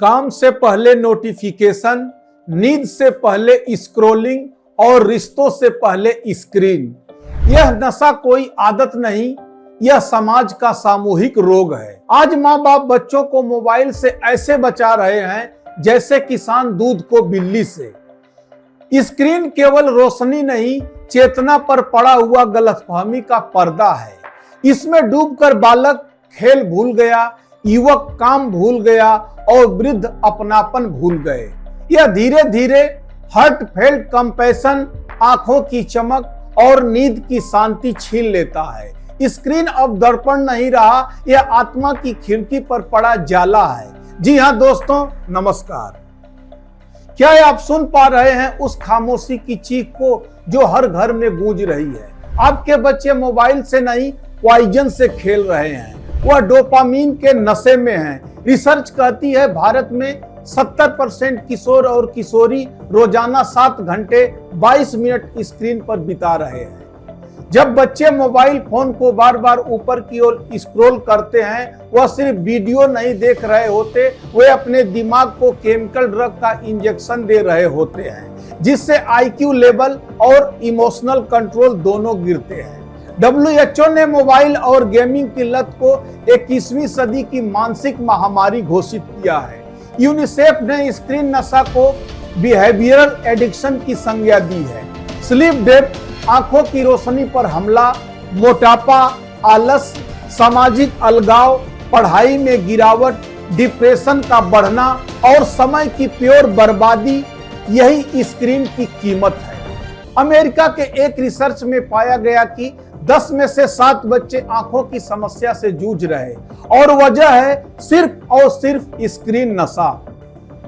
काम से पहले नोटिफिकेशन, नींद से पहले स्क्रोलिंग और रिश्तों से पहले स्क्रीन। यह नशा कोई आदत नहीं, यह समाज का सामूहिक रोग है। आज माँ बाप बच्चों को मोबाइल से ऐसे बचा रहे हैं जैसे किसान दूध को बिल्ली से। स्क्रीन केवल रोशनी नहीं, चेतना पर पड़ा हुआ गलतफहमी का पर्दा है। इसमें डूबकर बालक खेल भूल गया, युवक काम भूल गया और वृद्ध अपनापन भूल गए। यह धीरे धीरे हार्ट फेल्ट कंपैशन, आंखों की चमक और नींद की शांति छीन लेता है। स्क्रीन अब दर्पण नहीं रहा, यह आत्मा की खिड़की पर पड़ा जाला है। जी हाँ दोस्तों, नमस्कार। क्या आप सुन पा रहे हैं उस खामोशी की चीख को जो हर घर में गूंज रही है? आपके बच्चे मोबाइल से नहीं, पॉइजन से खेल रहे हैं। वह डोपामीन के नशे में हैं। रिसर्च कहती है भारत में 70% किशोर और किशोरी रोजाना 7 घंटे 22 मिनट स्क्रीन पर बिता रहे हैं। जब बच्चे मोबाइल फोन को बार बार ऊपर की ओर स्क्रॉल करते हैं, वह सिर्फ वीडियो नहीं देख रहे होते, वे अपने दिमाग को केमिकल ड्रग का इंजेक्शन दे रहे होते हैं, जिससे IQ लेवल और इमोशनल कंट्रोल दोनों गिरते हैं। WHO ने मोबाइल और गेमिंग की लत को 21वीं सदी की मानसिक महामारी घोषित किया है। यूनिसेफ ने स्क्रीन नशा को बिहेवियरल एडिक्शन की संज्ञा दी है। स्लीप डेप्थ, आंखों की रोशनी पर हमला, मोटापा, आलस, सामाजिक अलगाव, पढ़ाई में गिरावट, डिप्रेशन का बढ़ना और समय की प्योर बर्बादी, यही स्क्रीन की कीमत है। अमेरिका के एक रिसर्च में पाया गया कि 10 में से 7 बच्चे आंखों की समस्या से जूझ रहे और वजह है सिर्फ और सिर्फ स्क्रीन नशा।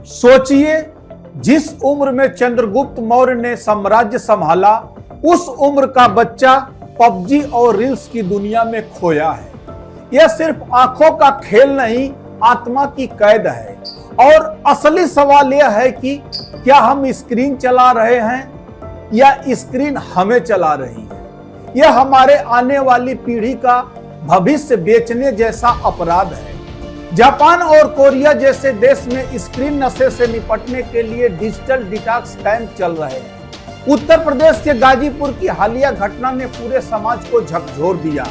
सोचिए, जिस उम्र में चंद्रगुप्त मौर्य ने साम्राज्य संभाला, उस उम्र का बच्चा पबजी और रील्स की दुनिया में खोया है। यह सिर्फ आंखों का खेल नहीं, आत्मा की कैद है। और असली सवाल यह है कि क्या हम स्क्रीन चला रहे हैं या स्क्रीन हमें चला रही है? यह हमारे आने वाली पीढ़ी का भविष्य बेचने जैसा अपराध है। जापान और कोरिया जैसे देश में स्क्रीन नशे से निपटने के लिए डिजिटल डिटॉक्स कैंप चल रहे हैं। उत्तर प्रदेश के गाजीपुर की हालिया घटना ने पूरे समाज को झकझोर दिया।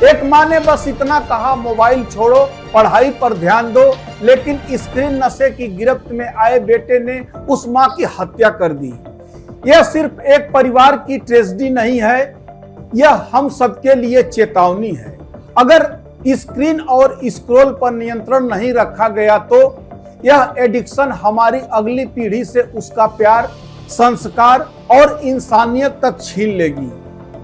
एक माँ ने बस इतना कहा, मोबाइल छोड़ो, पढ़ाई पर ध्यान दो, लेकिन स्क्रीन नशे की गिरफ्त में आए बेटे ने उस माँ की हत्या कर दी। यह सिर्फ एक परिवार की ट्रेजेडी नहीं है, यह हम सबके लिए चेतावनी है। अगर स्क्रीन और स्क्रॉल पर नियंत्रण नहीं रखा गया तो यह एडिक्शन हमारी अगली पीढ़ी से उसका प्यार, संस्कार और इंसानियत तक छीन लेगी।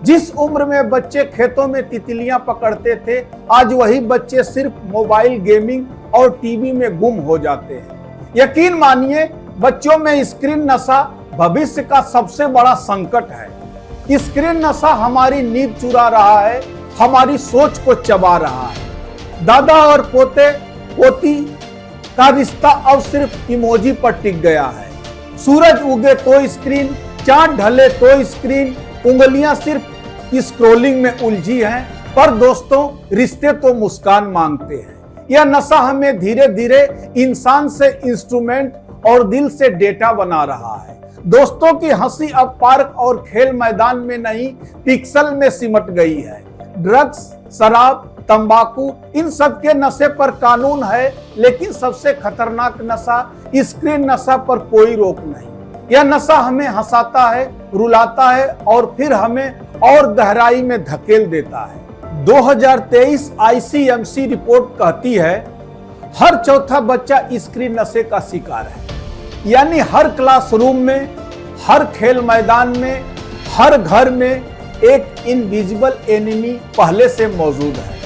जिस उम्र में बच्चे खेतों में तितलियां पकड़ते थे, आज वही बच्चे सिर्फ मोबाइल गेमिंग और टीवी में गुम हो जाते हैं। यकीन मानिए, बच्चों में स्क्रीन नशा भविष्य का सबसे बड़ा संकट है। स्क्रीन नशा हमारी नींद चुरा रहा है, हमारी सोच को चबा रहा है। दादा और पोते पोती का रिश्ता अब सिर्फ इमोजी पर टिक गया है। सूरज उगे तो स्क्रीन, चांद ढले तो स्क्रीन, उंगलियां सिर्फ स्क्रोलिंग में उलझी हैं। पर दोस्तों, रिश्ते तो मुस्कान मांगते हैं। यह नशा हमें धीरे धीरे इंसान से इंस्ट्रूमेंट और दिल से डेटा बना रहा है। दोस्तों की हंसी अब पार्क और खेल मैदान में नहीं, पिक्सल में सिमट गई है। ड्रग्स, शराब, तंबाकू, इन सब के नशे पर कानून है, लेकिन सबसे खतरनाक नशा स्क्रीन नशा पर कोई रोक नहीं। यह नशा हमें हंसाता है, रुलाता है और फिर हमें और गहराई में धकेल देता है। 2023 ICMC रिपोर्ट कहती है, हर चौथा बच्चा स्क्रीन नशे का शिकार है। यानी हर क्लासरूम में, हर खेल मैदान में, हर घर में एक इनविजिबल एनिमी पहले से मौजूद है।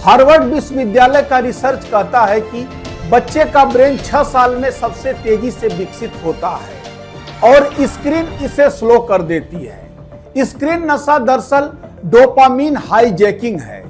हार्वर्ड विश्वविद्यालय का रिसर्च कहता है कि बच्चे का ब्रेन 6 साल में सबसे तेजी से विकसित होता है और स्क्रीन इसे स्लो कर देती है। स्क्रीन नशा दरअसल डोपामीन हाईजैकिंग है।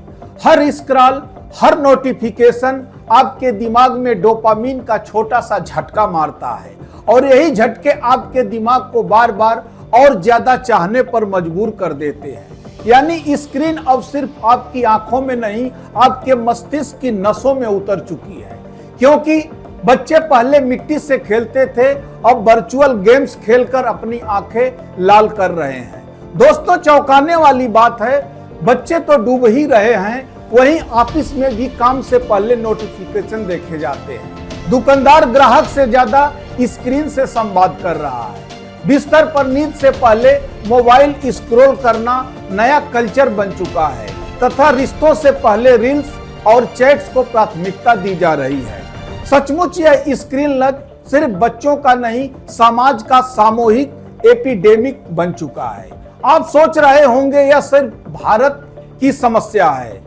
हर स्क्रॉल, हर नोटिफिकेशन आपके दिमाग में डोपामीन का छोटा सा झटका मारता है और यही झटके आपके दिमाग को बार बार और ज्यादा चाहने पर मजबूर कर देते हैं। यानी स्क्रीन अब सिर्फ आपकी आंखों में नहीं, आपके मस्तिष्क की नसों में उतर चुकी है। क्योंकि बच्चे पहले मिट्टी से खेलते थे, अब वर्चुअल गेम्स खेलकर अपनी आंखें लाल कर रहे हैं। दोस्तों, चौंकाने वाली बात है, बच्चे तो डूब ही रहे हैं, वहीं ऑफिस में भी काम से पहले नोटिफिकेशन देखे जाते हैं। दुकानदार ग्राहक से ज्यादा स्क्रीन से संवाद कर रहा है। बिस्तर पर नींद से पहले मोबाइल स्क्रॉल करना नया कल्चर बन चुका है तथा रिश्तों से पहले रील्स और चैट्स को प्राथमिकता दी जा रही है। सचमुच यह स्क्रीन लत सिर्फ बच्चों का नहीं, समाज का सामूहिक एपिडेमिक बन चुका है। आप सोच रहे होंगे यह सिर्फ भारत की समस्या है,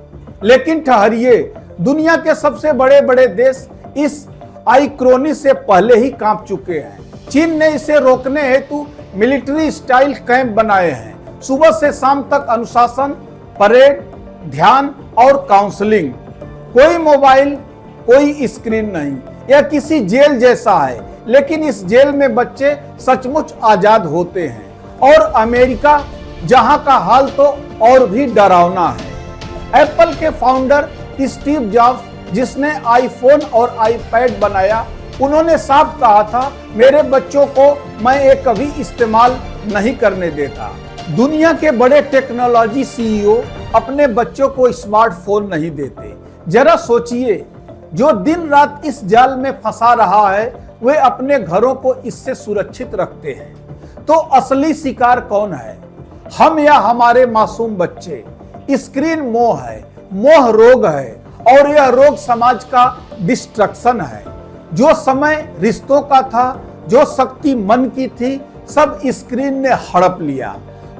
लेकिन ठहरिए, दुनिया के सबसे बड़े बड़े देश इस आइक्रोनी से पहले ही कांप चुके हैं। चीन ने इसे रोकने हेतु मिलिट्री स्टाइल कैंप बनाए हैं। सुबह से शाम तक अनुशासन, परेड, ध्यान और काउंसलिंग। कोई मोबाइल, कोई स्क्रीन नहीं। यह किसी जेल जैसा है, लेकिन इस जेल में बच्चे सचमुच आजाद होते हैं। और अमेरिका, जहां का हाल तो और भी डरावना है। एप्पल के फाउंडर स्टीव जॉब्स, जिसने आईफोन और आईपैड बनाया, उन्होंने साफ कहा था, मेरे बच्चों को मैं ये कभी इस्तेमाल नहीं करने देता। दुनिया के बड़े टेक्नोलॉजी सीईओ अपने बच्चों को स्मार्टफोन नहीं देते। जरा सोचिए, जो दिन रात इस जाल में फंसा रहा है, वे अपने घरों को इससे सुरक्षित रखते हैं। तो असली शिकार कौन है, हम या हमारे मासूम बच्चे? स्क्रीन मोह है, मोह रोग है, और यह रोग समाज का डिस्ट्रक्शन है। जो समय रिश्तों का था, जो शक्ति मन की थी, सब स्क्रीन ने हड़प लिया।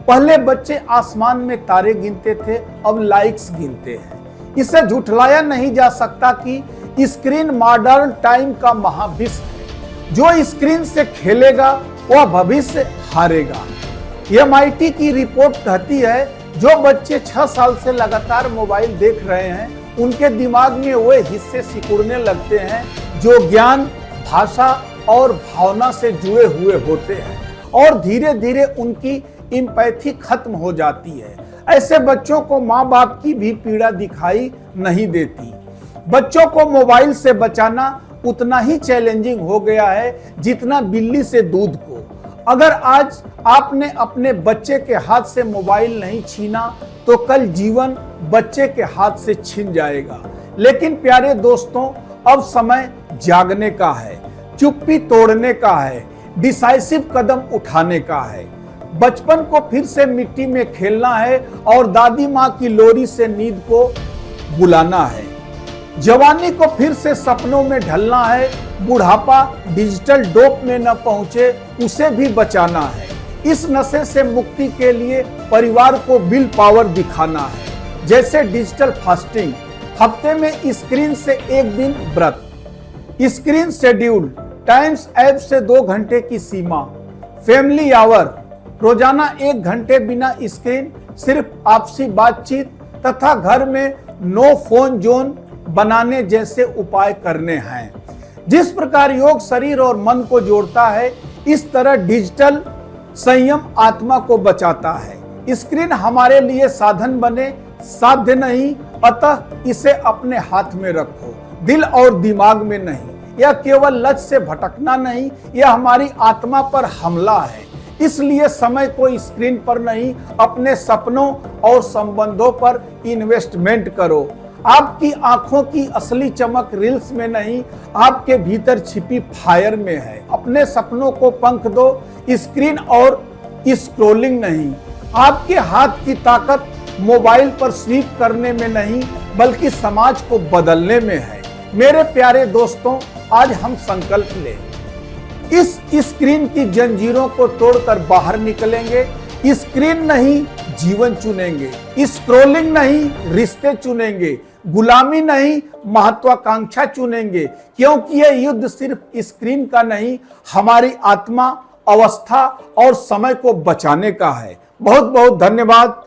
पहले बच्चे आसमान में तारे गिनते थे, अब लाइक्स गिनते हैं। इसे झुठलाया नहीं जा सकता कि स्क्रीन मॉडर्न टाइम का महाविश्व है। जो स्क्रीन से खेलेगा वह भविष्य हारेगा। MIT की रिपोर्ट कहती है, जो बच्चे 6 साल से लगातार मोबाइल देख रहे हैं, उनके दिमाग में वे हिस्से सिकुड़ने लगते हैं जो ज्ञान, भाषा और भावना से जुड़े हुए होते हैं, और धीरे धीरे उनकी एम्पैथी खत्म हो जाती है। ऐसे बच्चों को माँ बाप की भी पीड़ा दिखाई नहीं देती। बच्चों को मोबाइल से बचाना उतना ही चैलेंजिंग हो गया है जितना बिल्ली से दूध को। अगर आज आपने अपने बच्चे के हाथ से मोबाइल नहीं छीना, तो कल जीवन बच्चे के हाथ से छिन जाएगा। लेकिन प्यारे दोस्तों, अब समय जागने का है, चुप्पी तोड़ने का है, डिसाइसिव कदम उठाने का है। बचपन को फिर से मिट्टी में खेलना है और दादी माँ की लोरी से नींद को बुलाना है। जवानी को फिर से सपनों में ढलना है। बुढ़ापा डिजिटल डोप में न पहुंचे, उसे भी बचाना है। इस नशे से मुक्ति के लिए परिवार को विल पावर दिखाना है, जैसे डिजिटल फास्टिंग, हफ्ते में स्क्रीन से 1 दिन व्रत, स्क्रीन शेड्यूल, टाइम्स ऐप से 2 घंटे की सीमा, फैमिली आवर, रोजाना 1 घंटे बिना स्क्रीन, सिर्फ आपसी बातचीत तथा घर में नो फोन जोन बनाने जैसे उपाय करने हैं। जिस प्रकार योग शरीर और मन को जोड़ता है, इस तरह डिजिटल संयम आत्मा को बचाता है। स्क्रीन हमारे लिए साधन बने, साध्य नहीं, अतः इसे अपने हाथ में रखो, दिल और दिमाग में नहीं। यह केवल लक्ष्य से भटकना नहीं, यह हमारी आत्मा पर हमला है। इसलिए समय को स्क्रीन पर नहीं, अपने सपनों और संबंधों पर इन्वेस्टमेंट करो। आपकी आंखों की असली चमक रील्स में नहीं, आपके भीतर छिपी फायर में है। अपने सपनों को पंख दो, स्क्रीन और स्क्रोलिंग नहीं। आपके हाथ की ताकत मोबाइल पर स्वीप करने में नहीं, बल्कि समाज को बदलने में है। मेरे प्यारे दोस्तों, आज हम संकल्प लें, इस स्क्रीन की जंजीरों को तोड़कर बाहर निकलेंगे। स्क्रीन नहीं, जीवन चुनेंगे। स्क्रोलिंग नहीं, रिश्ते चुनेंगे। गुलामी नहीं, महत्वाकांक्षा चुनेंगे। क्योंकि यह युद्ध सिर्फ स्क्रीन का नहीं, हमारी आत्मा, अवस्था और समय को बचाने का है। बहुत बहुत धन्यवाद।